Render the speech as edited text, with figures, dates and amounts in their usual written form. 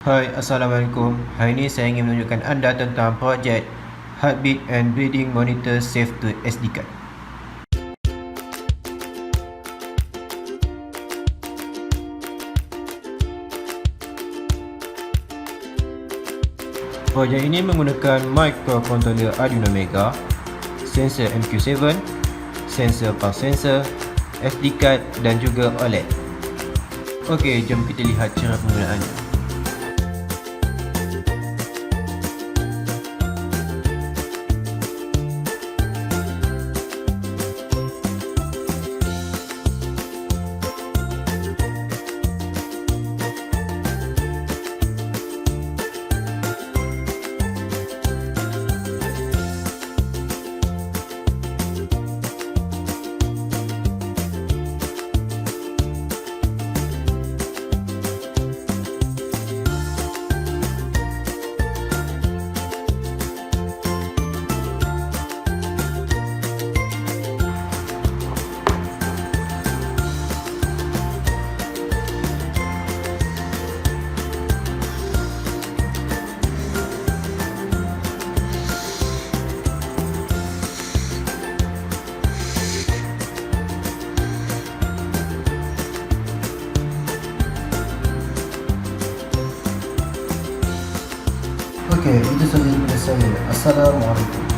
Hai, Assalamualaikum. Hari ini saya ingin menunjukkan anda tentang projek Heartbeat and Breathing Monitor Save to SD Card. Projek ini menggunakan microcontroller Arduino Mega, sensor MQ7, sensor pulse sensor, SD card dan juga OLED. Okey, jom kita lihat cara penggunaannya. Okey, itu sahaja daripada saya. Assalamualaikum.